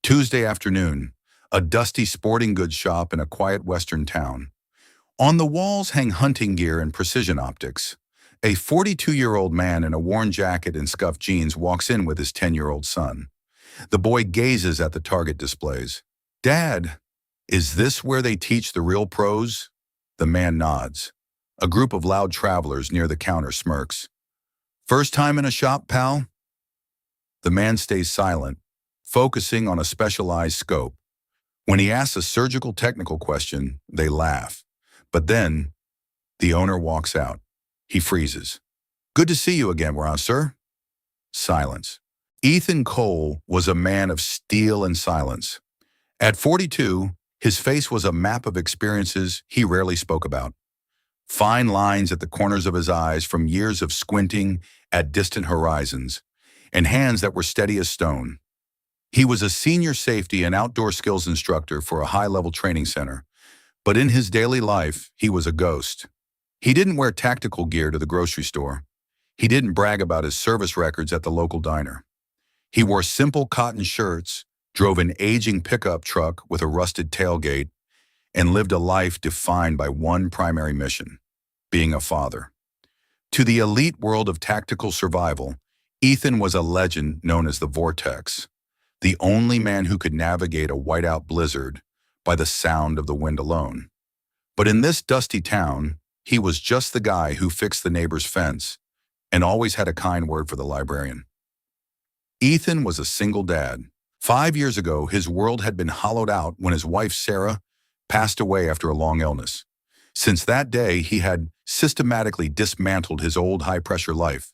Tuesday afternoon, a dusty sporting goods shop in a quiet western town. On the walls hang hunting gear and precision optics. A 42-year-old man in a worn jacket and scuffed jeans walks in with his 10-year-old son. The boy gazes at the target displays. "Dad, is this where they teach the real pros?" The man nods. A group of loud travelers near the counter smirks. "First time in a shop, pal?" The man stays silent, focusing on a specialized scope. When he asks a surgical technical question, they laugh. But then, the owner walks out. He freezes. "Good to see you again, sir." Silence. Ethan Cole was a man of steel and silence. At 42, his face was a map of experiences he rarely spoke about. Fine lines at the corners of his eyes from years of squinting at distant horizons, and hands that were steady as stone. He was a senior safety and outdoor skills instructor for a high-level training center, but in his daily life, he was a ghost. He didn't wear tactical gear to the grocery store. He didn't brag about his service records at the local diner. He wore simple cotton shirts, drove an aging pickup truck with a rusted tailgate, and lived a life defined by one primary mission: being a father. To the elite world of tactical survival, Ethan was a legend known as the Vortex, the only man who could navigate a whiteout blizzard by the sound of the wind alone. But in this dusty town, he was just the guy who fixed the neighbor's fence and always had a kind word for the librarian. Ethan was a single dad. 5 years ago, his world had been hollowed out when his wife, Sarah, passed away after a long illness. Since that day, he had systematically dismantled his old high-pressure life.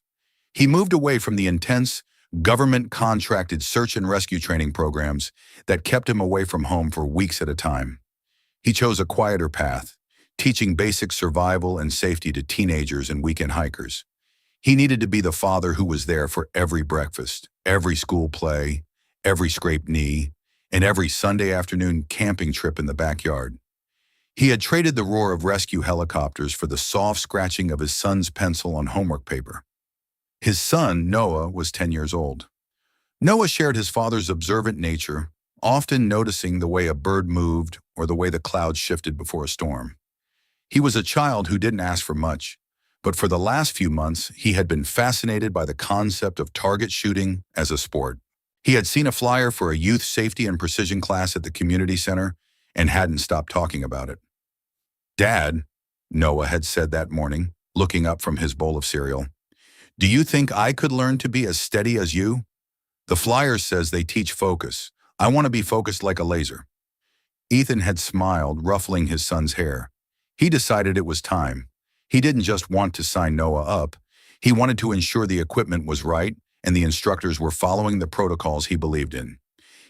He moved away from the intense, government-contracted search and rescue training programs that kept him away from home for weeks at a time. He chose a quieter path, teaching basic survival and safety to teenagers and weekend hikers. He needed to be the father who was there for every breakfast, every school play, every scraped knee, and every Sunday afternoon camping trip in the backyard. He had traded the roar of rescue helicopters for the soft scratching of his son's pencil on homework paper. His son, Noah, was 10 years old. Noah shared his father's observant nature, often noticing the way a bird moved or the way the clouds shifted before a storm. He was a child who didn't ask for much, but for the last few months, he had been fascinated by the concept of target shooting as a sport. He had seen a flyer for a youth safety and precision class at the community center and hadn't stopped talking about it. "Dad," Noah had said that morning, looking up from his bowl of cereal, "do you think I could learn to be as steady as you? The flyer says they teach focus. I want to be focused like a laser." Ethan had smiled, ruffling his son's hair. He decided it was time. He didn't just want to sign Noah up. He wanted to ensure the equipment was right and the instructors were following the protocols he believed in.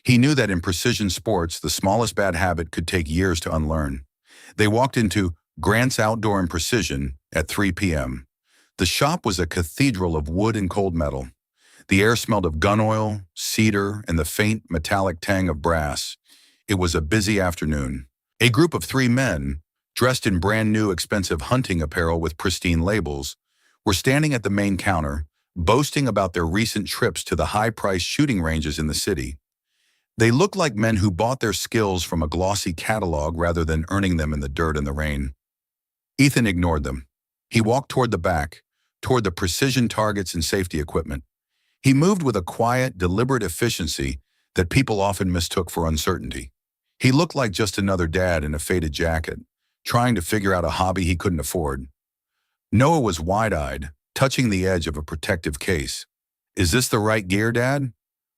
He knew that in precision sports, the smallest bad habit could take years to unlearn. They walked into Grant's Outdoor and Precision at 3 p.m. The shop was a cathedral of wood and cold metal. The air smelled of gun oil, cedar, and the faint metallic tang of brass. It was a busy afternoon. A group of 3 men, dressed in brand new expensive hunting apparel with pristine labels, were standing at the main counter, boasting about their recent trips to the high-priced shooting ranges in the city. They looked like men who bought their skills from a glossy catalog rather than earning them in the dirt and the rain. Ethan ignored them. He walked toward the back, toward the precision targets and safety equipment. He moved with a quiet, deliberate efficiency that people often mistook for uncertainty. He looked like just another dad in a faded jacket, trying to figure out a hobby he couldn't afford. Noah was wide-eyed, touching the edge of a protective case. "Is this the right gear, Dad?"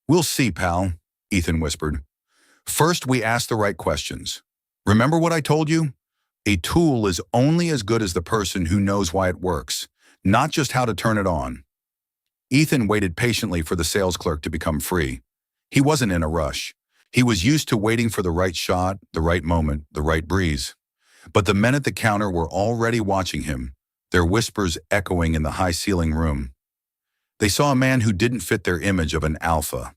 "We'll see, pal," Ethan whispered. "First, we ask the right questions. Remember what I told you? A tool is only as good as the person who knows why it works, not just how to turn it on." Ethan waited patiently for the sales clerk to become free. He wasn't in a rush. He was used to waiting for the right shot, the right moment, the right breeze. But the men at the counter were already watching him, their whispers echoing in the high-ceiling room. They saw a man who didn't fit their image of an alpha.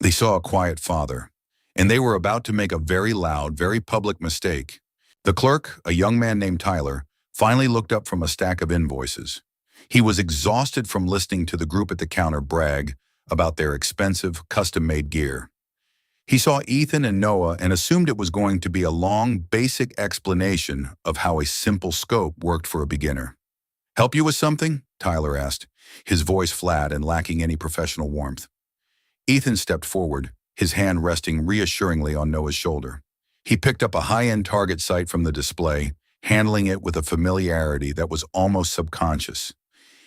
They saw a quiet father, and they were about to make a very loud, very public mistake. The clerk, a young man named Tyler, finally looked up from a stack of invoices. He was exhausted from listening to the group at the counter brag about their expensive, custom-made gear. He saw Ethan and Noah and assumed it was going to be a long, basic explanation of how a simple scope worked for a beginner. "Help you with something?" Tyler asked, his voice flat and lacking any professional warmth. Ethan stepped forward, his hand resting reassuringly on Noah's shoulder. He picked up a high-end target sight from the display, handling it with a familiarity that was almost subconscious.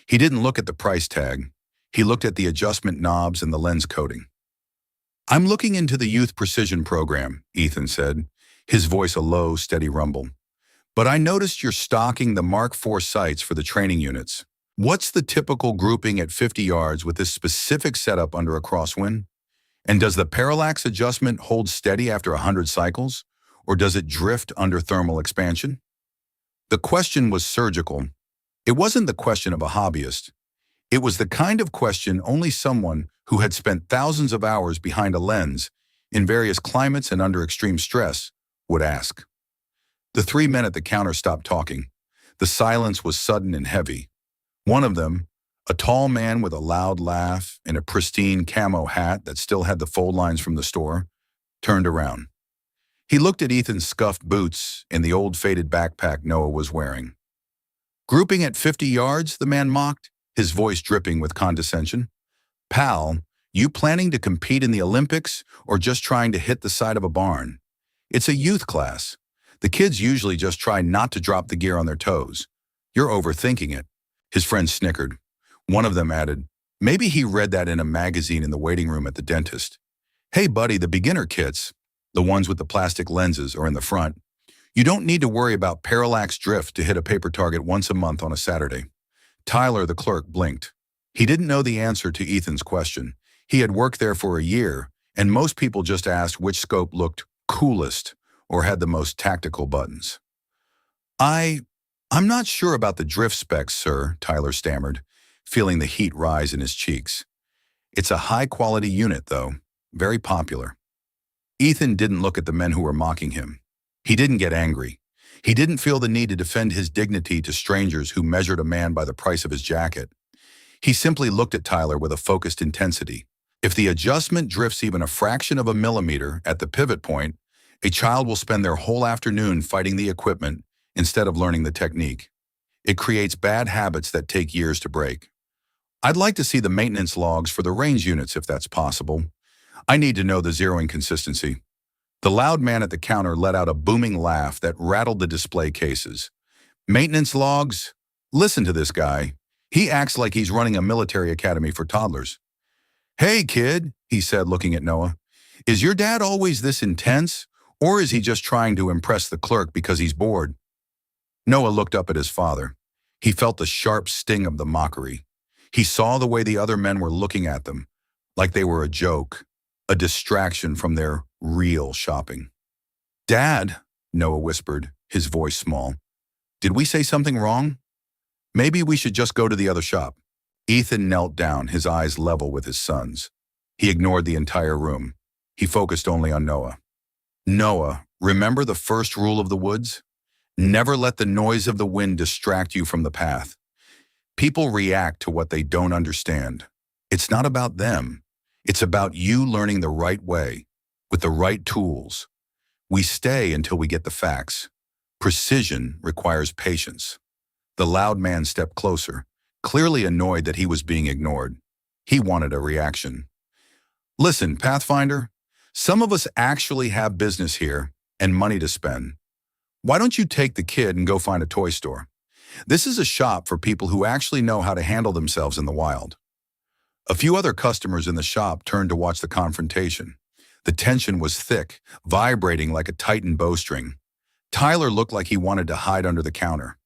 He didn't look at the price tag. He looked at the adjustment knobs and the lens coating. "I'm looking into the Youth Precision Program," Ethan said, his voice a low, steady rumble. "But I noticed you're stocking the Mark IV sights for the training units. What's the typical grouping at 50 yards with this specific setup under a crosswind? And does the parallax adjustment hold steady after 100 cycles, or does it drift under thermal expansion?" The question was surgical. It wasn't the question of a hobbyist. It was the kind of question only someone who had spent thousands of hours behind a lens in various climates and under extreme stress would ask. The three men at the counter stopped talking. The silence was sudden and heavy. One of them, a tall man with a loud laugh and a pristine camo hat that still had the fold lines from the store, turned around. He looked at Ethan's scuffed boots and the old faded backpack Noah was wearing. "Grouping at 50 yards, the man mocked, his voice dripping with condescension. "Pal, you planning to compete in the Olympics or just trying to hit the side of a barn? It's a youth class. The kids usually just try not to drop the gear on their toes. You're overthinking it." His friends snickered. One of them added, "Maybe he read that in a magazine in the waiting room at the dentist." "Hey buddy, the beginner kits, the ones with the plastic lenses, are in the front. You don't need to worry about parallax drift to hit a paper target once a month on a Saturday." Tyler, the clerk, blinked. He didn't know the answer to Ethan's question. He had worked there for a year, and most people just asked which scope looked coolest or had the most tactical buttons. I'm not sure about the drift specs, sir," Tyler stammered, feeling the heat rise in his cheeks. "It's a high-quality unit, though. Very popular." Ethan didn't look at the men who were mocking him. He didn't get angry. He didn't feel the need to defend his dignity to strangers who measured a man by the price of his jacket. He simply looked at Tyler with a focused intensity. If the adjustment drifts even a fraction of a millimeter at the pivot point, a child will spend their whole afternoon fighting the equipment instead of learning the technique. It creates bad habits that take years to break. "I'd like to see the maintenance logs for the range units if that's possible. I need to know the zeroing consistency." The loud man at the counter let out a booming laugh that rattled the display cases. "Maintenance logs? Listen to this guy. He acts like he's running a military academy for toddlers." "Hey, kid," he said, looking at Noah. "Is your dad always this intense, or is he just trying to impress the clerk because he's bored?" Noah looked up at his father. He felt the sharp sting of the mockery. He saw the way the other men were looking at them, like they were a joke, a distraction from their real shopping. "Dad," Noah whispered, his voice small, "did we say something wrong? Maybe we should just go to the other shop." Ethan knelt down, his eyes level with his son's. He ignored the entire room. He focused only on Noah. "Noah, remember the first rule of the woods? Never let the noise of the wind distract you from the path. People react to what they don't understand. It's not about them. It's about you learning the right way, with the right tools. We stay until we get the facts. Precision requires patience." The loud man stepped closer, clearly annoyed that he was being ignored. He wanted a reaction. "Listen, Pathfinder, some of us actually have business here and money to spend. Why don't you take the kid and go find a toy store? This is a shop for people who actually know how to handle themselves in the wild." A few other customers in the shop turned to watch the confrontation. The tension was thick, vibrating like a tightened bowstring. Tyler looked like he wanted to hide under the counter.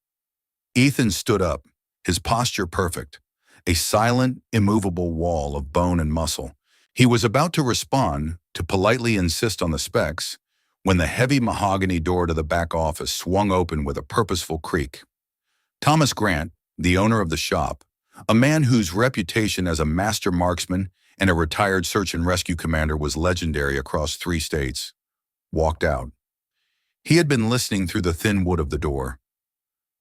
Ethan stood up, his posture perfect, a silent, immovable wall of bone and muscle. He was about to respond, to politely insist on the specs, when the heavy mahogany door to the back office swung open with a purposeful creak. Thomas Grant, the owner of the shop, a man whose reputation as a master marksman and a retired search and rescue commander was legendary across 3 states, walked out. He had been listening through the thin wood of the door.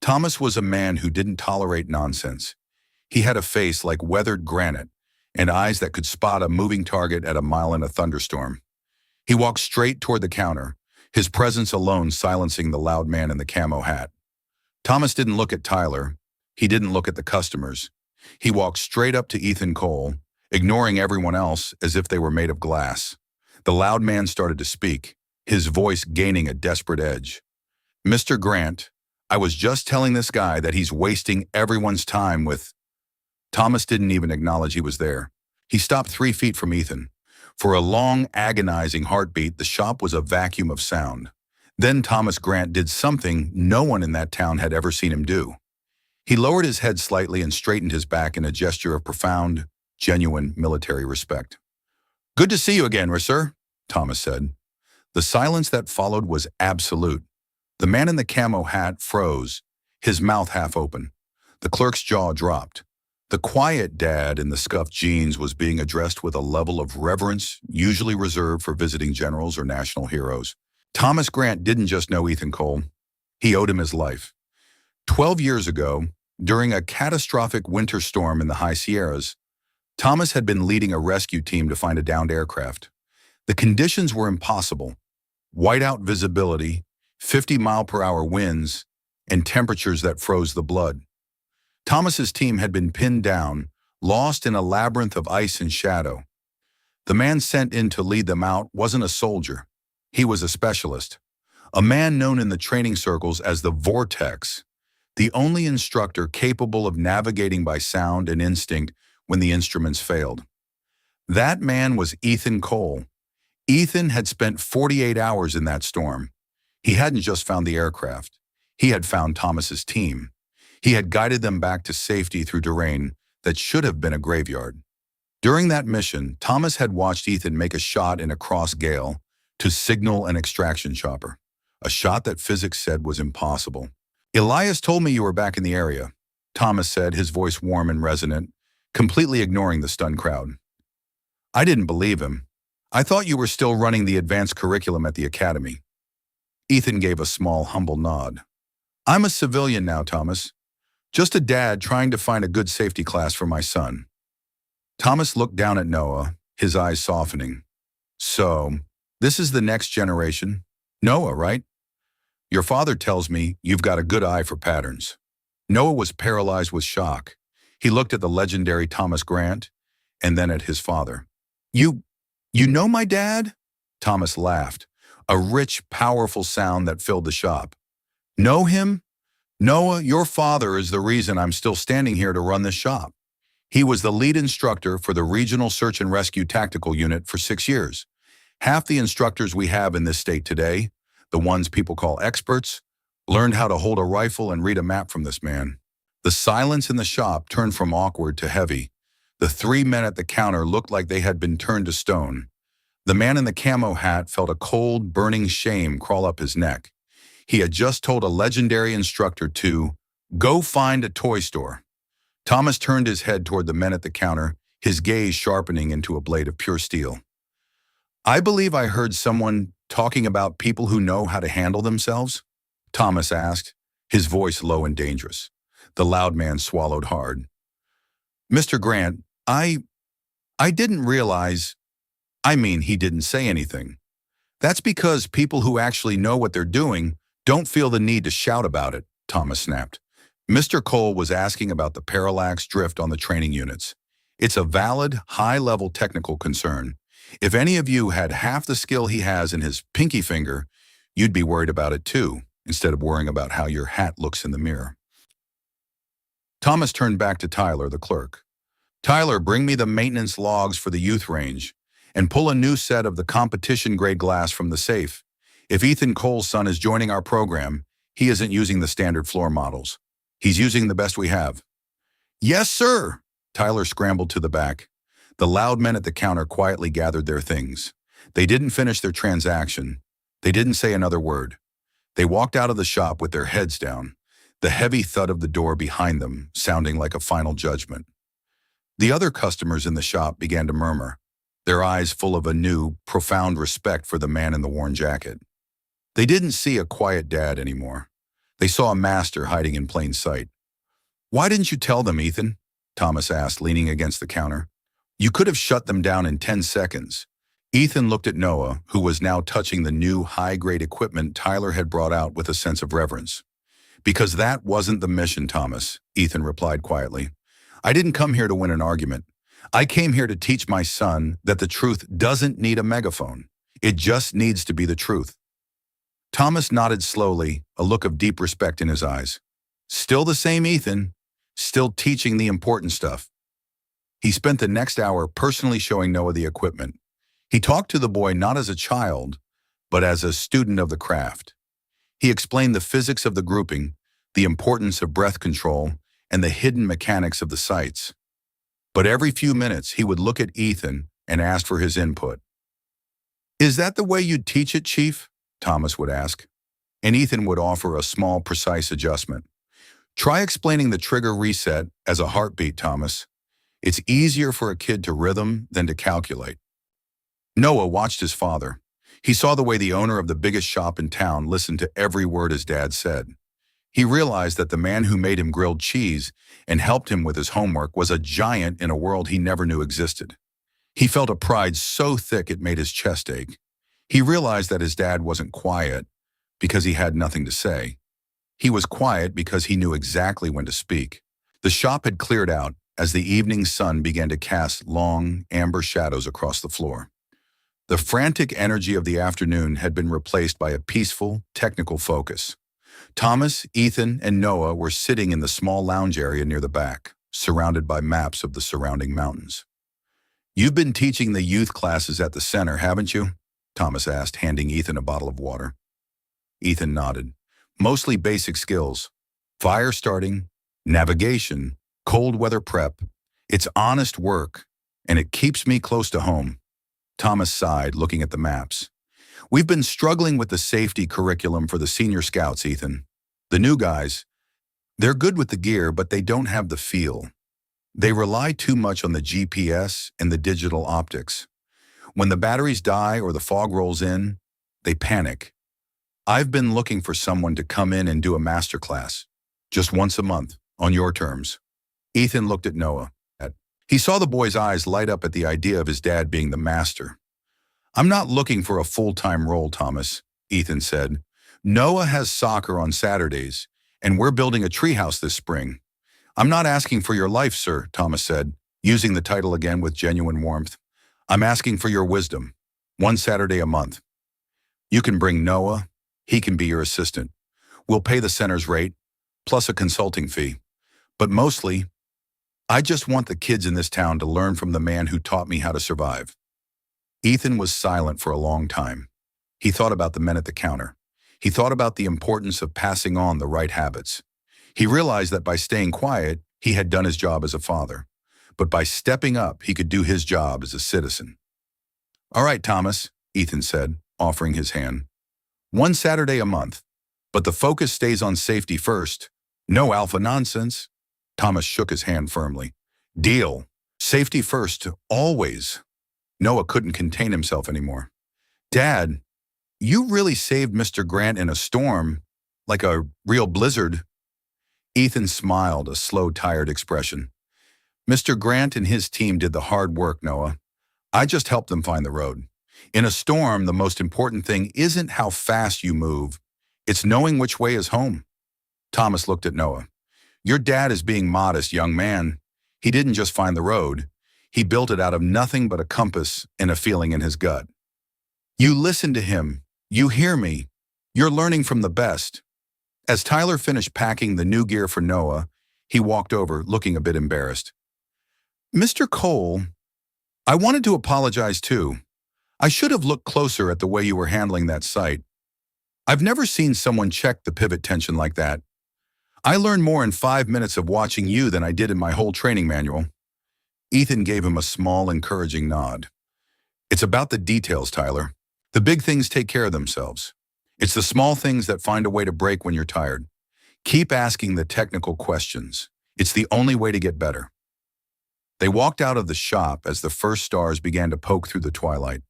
Thomas was a man who didn't tolerate nonsense. He had a face like weathered granite and eyes that could spot a moving target at a mile in a thunderstorm. He walked straight toward the counter, his presence alone silencing the loud man in the camo hat. Thomas didn't look at Tyler. He didn't look at the customers. He walked straight up to Ethan Cole, ignoring everyone else as if they were made of glass. The loud man started to speak, his voice gaining a desperate edge. "Mr. Grant, I was just telling this guy that he's wasting everyone's time with—" Thomas didn't even acknowledge he was there. He stopped 3 feet from Ethan. For a long, agonizing heartbeat, the shop was a vacuum of sound. Then Thomas Grant did something no one in that town had ever seen him do. He lowered his head slightly and straightened his back in a gesture of profound, genuine military respect. "Good to see you again, sir," Thomas said. The silence that followed was absolute. The man in the camo hat froze, his mouth half open. The clerk's jaw dropped. The quiet dad in the scuffed jeans was being addressed with a level of reverence usually reserved for visiting generals or national heroes. Thomas Grant didn't just know Ethan Cole. He owed him his life. 12 years ago, during a catastrophic winter storm in the high Sierras, Thomas had been leading a rescue team to find a downed aircraft. The conditions were impossible. Whiteout visibility, 50-mile-per-hour winds, and temperatures that froze the blood. Thomas's team had been pinned down, lost in a labyrinth of ice and shadow. The man sent in to lead them out wasn't a soldier. He was a specialist, a man known in the training circles as the Vortex, the only instructor capable of navigating by sound and instinct when the instruments failed. That man was Ethan Cole. Ethan had spent 48 hours in that storm. He hadn't just found the aircraft. He had found Thomas's team. He had guided them back to safety through terrain that should have been a graveyard. During that mission, Thomas had watched Ethan make a shot in a cross gale to signal an extraction chopper, a shot that physics said was impossible. "Elias told me you were back in the area," Thomas said, his voice warm and resonant, completely ignoring the stunned crowd. "I didn't believe him. I thought you were still running the advanced curriculum at the academy." Ethan gave a small, humble nod. "I'm a civilian now, Thomas. Just a dad trying to find a good safety class for my son." Thomas looked down at Noah, his eyes softening. "So, this is the next generation? Noah, right? Your father tells me you've got a good eye for patterns." Noah was paralyzed with shock. He looked at the legendary Thomas Grant, and then at his father. You know my dad?" Thomas laughed, a rich, powerful sound that filled the shop. "Know him? Noah, your father is the reason I'm still standing here to run this shop. He was the lead instructor for the Regional Search and Rescue Tactical Unit for 6 years. Half the instructors we have in this state today, the ones people call experts, learned how to hold a rifle and read a map from this man." The silence in the shop turned from awkward to heavy. The 3 men at the counter looked like they had been turned to stone. The man in the camo hat felt a cold, burning shame crawl up his neck. He had just told a legendary instructor to go find a toy store. Thomas turned his head toward the men at the counter, his gaze sharpening into a blade of pure steel. "I believe I heard someone talking about people who know how to handle themselves?" Thomas asked, his voice low and dangerous. The loud man swallowed hard. "Mr. Grant, I didn't realize—" he didn't say anything. "That's because people who actually know what they're doing don't feel the need to shout about it," Thomas snapped. Mr. Cole was asking about the parallax drift on the training units. It's a valid, high-level technical concern. If any of you had half the skill he has in his pinky finger, you'd be worried about it too, instead of worrying about how your hat looks in the mirror. Thomas turned back to Tyler, the clerk. "Tyler, bring me the maintenance logs for the youth range, and pull a new set of the competition-grade glass from the safe. If Ethan Cole's son is joining our program, he isn't using the standard floor models. He's using the best we have." "Yes, sir!" Tyler scrambled to the back. The loud men at the counter quietly gathered their things. They didn't finish their transaction. They didn't say another word. They walked out of the shop with their heads down, the heavy thud of the door behind them sounding like a final judgment. The other customers in the shop began to murmur, their eyes full of a new, profound respect for the man in the worn jacket. They didn't see a quiet dad anymore. They saw a master hiding in plain sight. "Why didn't you tell them, Ethan?" Thomas asked, leaning against the counter. "You could have shut them down in 10 seconds. Ethan looked at Noah, who was now touching the new high-grade equipment Tyler had brought out with a sense of reverence. "Because that wasn't the mission, Thomas," Ethan replied quietly. "I didn't come here to win an argument. I came here to teach my son that the truth doesn't need a megaphone. It just needs to be the truth." Thomas nodded slowly, a look of deep respect in his eyes. Still the same Ethan, still teaching the important stuff. He spent the next hour personally showing Noah the equipment. He talked to the boy not as a child, but as a student of the craft. He explained the physics of the grouping, the importance of breath control, and the hidden mechanics of the sights. But every few minutes, he would look at Ethan and ask for his input. "Is that the way you'd teach it, Chief?" Thomas would ask. And Ethan would offer a small, precise adjustment. "Try explaining the trigger reset as a heartbeat, Thomas. It's easier for a kid to rhythm than to calculate." Noah watched his father. He saw the way the owner of the biggest shop in town listened to every word his dad said. He realized that the man who made him grilled cheese and helped him with his homework was a giant in a world he never knew existed. He felt a pride so thick it made his chest ache. He realized that his dad wasn't quiet because he had nothing to say. He was quiet because he knew exactly when to speak. The shop had cleared out as the evening sun began to cast long, amber shadows across the floor. The frantic energy of the afternoon had been replaced by a peaceful, technical focus. Thomas, Ethan, and Noah were sitting in the small lounge area near the back, surrounded by maps of the surrounding mountains. "You've been teaching the youth classes at the center, haven't you?" Thomas asked, handing Ethan a bottle of water. Ethan nodded. "Mostly basic skills. Fire starting, navigation, cold weather prep. It's honest work, and it keeps me close to home." Thomas sighed, looking at the maps. "We've been struggling with the safety curriculum for the senior scouts, Ethan. The new guys, they're good with the gear, but they don't have the feel. They rely too much on the GPS and the digital optics. When the batteries die or the fog rolls in, they panic. I've been looking for someone to come in and do a master class, just once a month, on your terms." Ethan looked at Noah. He saw the boy's eyes light up at the idea of his dad being the master. "I'm not looking for a full-time role, Thomas," Ethan said. "Noah has soccer on Saturdays, and we're building a treehouse this spring." "I'm not asking for your life, sir," Thomas said, using the title again with genuine warmth. "I'm asking for your wisdom. One Saturday a month. You can bring Noah. He can be your assistant. We'll pay the center's rate, plus a consulting fee. But mostly, I just want the kids in this town to learn from the man who taught me how to survive." Ethan was silent for a long time. He thought about the men at the counter. He thought about the importance of passing on the right habits. He realized that by staying quiet, he had done his job as a father. But by stepping up, he could do his job as a citizen. "All right, Thomas," Ethan said, offering his hand. "One Saturday a month, but the focus stays on safety first. No alpha nonsense." Thomas shook his hand firmly. "Deal. Safety first, always." Noah couldn't contain himself anymore. "Dad, you really saved Mr. Grant in a storm, like a real blizzard." Ethan smiled, a slow, tired expression. "Mr. Grant and his team did the hard work, Noah. I just helped them find the road. In a storm, the most important thing isn't how fast you move. It's knowing which way is home." Thomas looked at Noah. "Your dad is being modest, young man. He didn't just find the road. He built it out of nothing but a compass and a feeling in his gut. You listen to him. You hear me. You're learning from the best." As Tyler finished packing the new gear for Noah, he walked over, looking a bit embarrassed. "Mr. Cole, I wanted to apologize too. I should have looked closer at the way you were handling that site. I've never seen someone check the pivot tension like that. I learned more in 5 minutes of watching you than I did in my whole training manual." Ethan gave him a small, encouraging nod. "It's about the details, Tyler. The big things take care of themselves. It's the small things that find a way to break when you're tired. Keep asking the technical questions. It's the only way to get better." They walked out of the shop as the first stars began to poke through the twilight.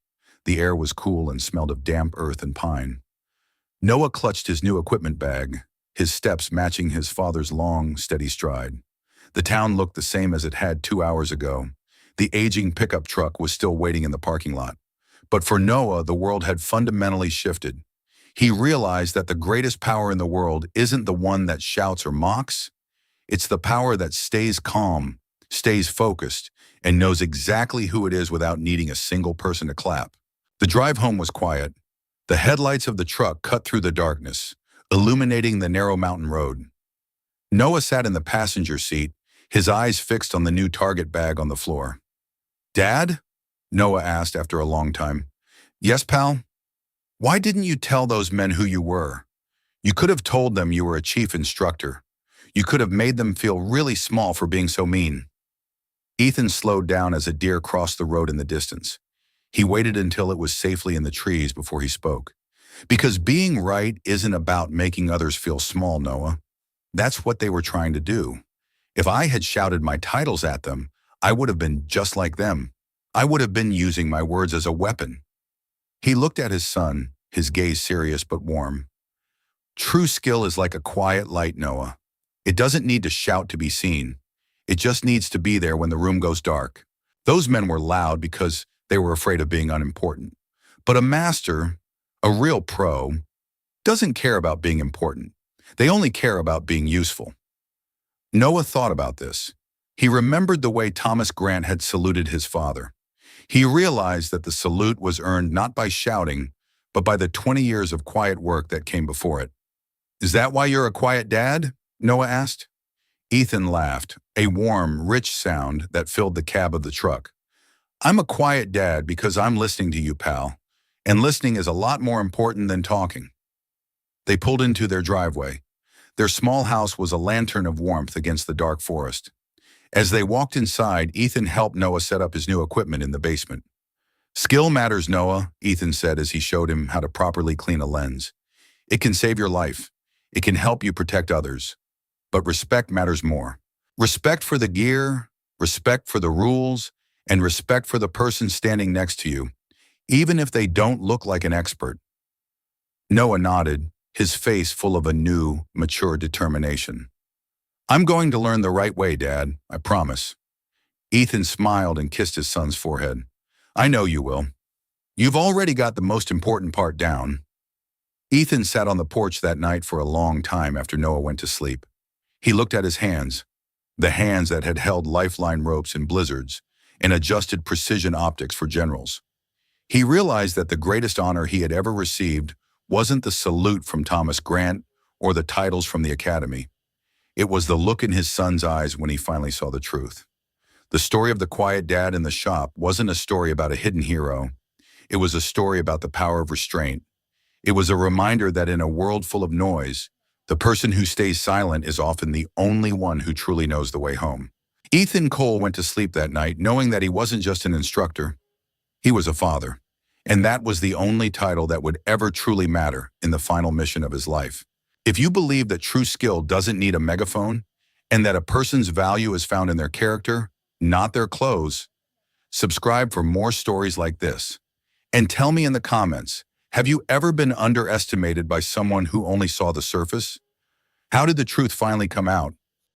The air was cool and smelled of damp earth and pine. Noah clutched his new equipment bag, his steps matching his father's long, steady stride. The town looked the same as it had 2 hours ago. The aging pickup truck was still waiting in the parking lot. But for Noah, the world had fundamentally shifted. He realized that the greatest power in the world isn't the one that shouts or mocks. It's the power that stays calm, stays focused, and knows exactly who it is without needing a single person to clap. The drive home was quiet. The headlights of the truck cut through the darkness, illuminating the narrow mountain road. Noah sat in the passenger seat, his eyes fixed on the new target bag on the floor. "Dad?" Noah asked after a long time. "Yes, pal?" "Why didn't you tell those men who you were? You could have told them you were a chief instructor. You could have made them feel really small for being so mean." Ethan slowed down as a deer crossed the road in the distance. He waited until it was safely in the trees before he spoke. "Because being right isn't about making others feel small, Noah. That's what they were trying to do. If I had shouted my titles at them, I would have been just like them. I would have been using my words as a weapon." He looked at his son, his gaze serious but warm. "True skill is like a quiet light, Noah. It doesn't need to shout to be seen. It just needs to be there when the room goes dark." Those men were loud because they were afraid of being unimportant. But a master, a real pro, doesn't care about being important. They only care about being useful. Noah thought about this. He remembered the way Thomas Grant had saluted his father. He realized that the salute was earned not by shouting, but by the 20 years of quiet work that came before it. "Is that why you're a quiet dad?" Noah asked. Ethan laughed, a warm, rich sound that filled the cab of the truck. "I'm a quiet dad because I'm listening to you, pal. And listening is a lot more important than talking." They pulled into their driveway. Their small house was a lantern of warmth against the dark forest. As they walked inside, Ethan helped Noah set up his new equipment in the basement. "Skill matters, Noah," Ethan said as he showed him how to properly clean a lens. "It can save your life. It can help you protect others. But respect matters more. Respect for the gear, respect for the rules, and respect for the person standing next to you, even if they don't look like an expert." Noah nodded, his face full of a new, mature determination. "I'm going to learn the right way, Dad, I promise." Ethan smiled and kissed his son's forehead. "I know you will. You've already got the most important part down." Ethan sat on the porch that night for a long time after Noah went to sleep. He looked at his hands, the hands that had held lifeline ropes in blizzards and adjusted precision optics for generals. He realized that the greatest honor he had ever received wasn't the salute from Thomas Grant or the titles from the academy. It was the look in his son's eyes when he finally saw the truth. The story of the quiet dad in the shop wasn't a story about a hidden hero. It was a story about the power of restraint. It was a reminder that in a world full of noise, the person who stays silent is often the only one who truly knows the way home. Ethan Cole went to sleep that night knowing that he wasn't just an instructor. He was a father. And that was the only title that would ever truly matter in the final mission of his life. If you believe that true skill doesn't need a megaphone, and that a person's value is found in their character, not their clothes, subscribe for more stories like this. And tell me in the comments, have you ever been underestimated by someone who only saw the surface? How did the truth finally come out?